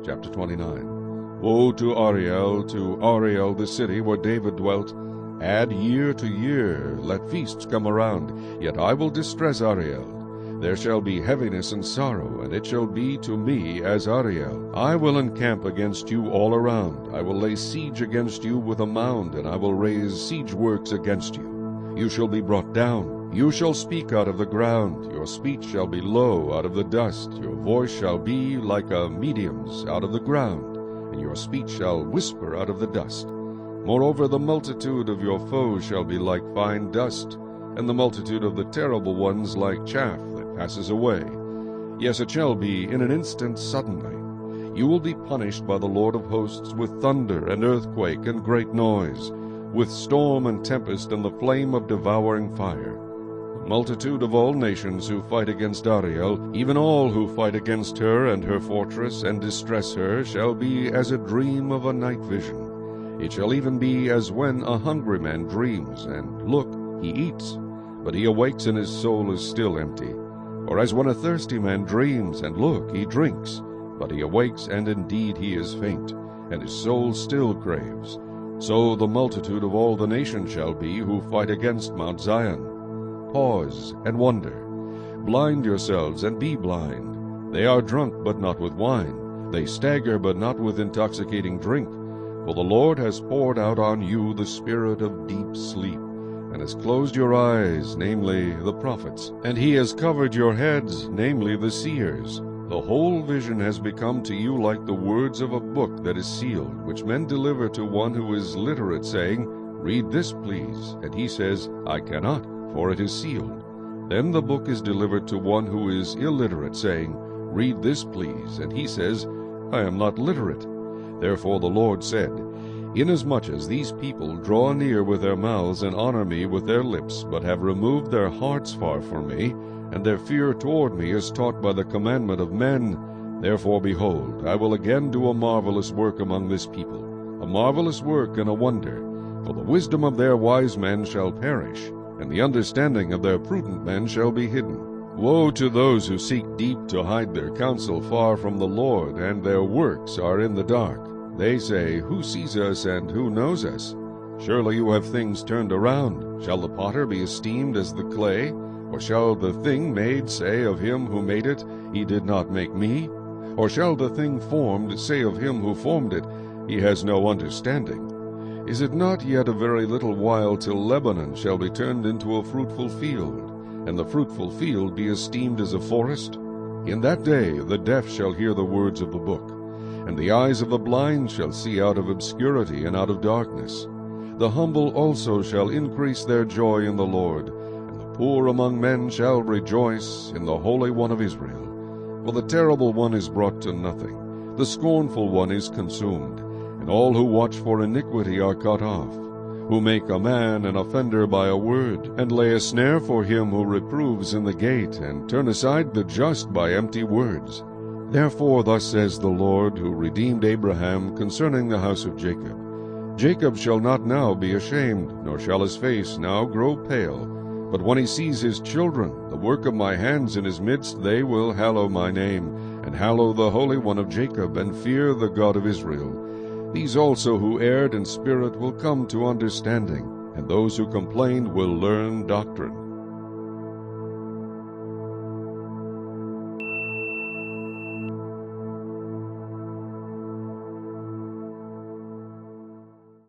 Chapter 29. Woe to Ariel the city where David dwelt! Add year to year, let feasts come around, yet I will distress Ariel. There shall be heaviness and sorrow, and it shall be to me as Ariel. I will encamp against you all around. I will lay siege against you with a mound, and I will raise siege works against you. You shall be brought down. You shall speak out of the ground. Your speech shall be low out of the dust. Your voice shall be like a medium's out of the ground, and your speech shall whisper out of the dust. Moreover, the multitude of your foes shall be like fine dust, and the multitude of the terrible ones like chaff that passes away. Yes, it shall be in an instant suddenly. You will be punished by the Lord of hosts with thunder and earthquake and great noise, with storm and tempest and the flame of devouring fire. The multitude of all nations who fight against Ariel, even all who fight against her and her fortress and distress her, shall be as a dream of a night vision. It shall even be as when a hungry man dreams, and look, he eats, but he awakes and his soul is still empty. Or as when a thirsty man dreams, and look, he drinks, but he awakes, and indeed he is faint, and his soul still craves. So the multitude of all the nations shall be who fight against Mount Zion. Pause and wonder. Blind yourselves and be blind. They are drunk, but not with wine. They stagger, but not with intoxicating drink. For the Lord has poured out on you the spirit of deep sleep, and has closed your eyes, namely the prophets. And he has covered your heads, namely the seers. The whole vision has become to you like the words of a book that is sealed, which men deliver to one who is literate, saying, Read this, please. And he says, I cannot, for it is sealed. Then the book is delivered to one who is illiterate, saying, Read this, please. And he says, I am not literate. Therefore the Lord said, Inasmuch as these people draw near with their mouths and honor me with their lips, but have removed their hearts far from me, and their fear toward me is taught by the commandment of men, therefore, behold, I will again do a marvelous work among this people, a marvelous work and a wonder. For the wisdom of their wise men shall perish, and the understanding of their prudent men shall be hidden. Woe to those who seek deep to hide their counsel far from the Lord, and their works are in the dark. They say, Who sees us, and who knows us? Surely you have things turned around. Shall the potter be esteemed as the clay? Or shall the thing made say of him who made it, He did not make me? Or shall the thing formed say of him who formed it, He has no understanding? Is it not yet a very little while till Lebanon shall be turned into a fruitful field, and the fruitful field be esteemed as a forest? In that day the deaf shall hear the words of the book, and the eyes of the blind shall see out of obscurity and out of darkness. The humble also shall increase their joy in the Lord, and the poor among men shall rejoice in the Holy One of Israel. For the terrible one is brought to nothing, the scornful one is consumed, and all who watch for iniquity are cut off, who make a man an offender by a word, and lay a snare for him who reproves in the gate, and turn aside the just by empty words. Therefore thus says the Lord, who redeemed Abraham, concerning the house of Jacob, Jacob shall not now be ashamed, nor shall his face now grow pale. But when he sees his children, the work of my hands in his midst, they will hallow my name, and hallow the Holy One of Jacob, and fear the God of Israel. These also who erred in spirit will come to understanding, and those who complained will learn doctrine.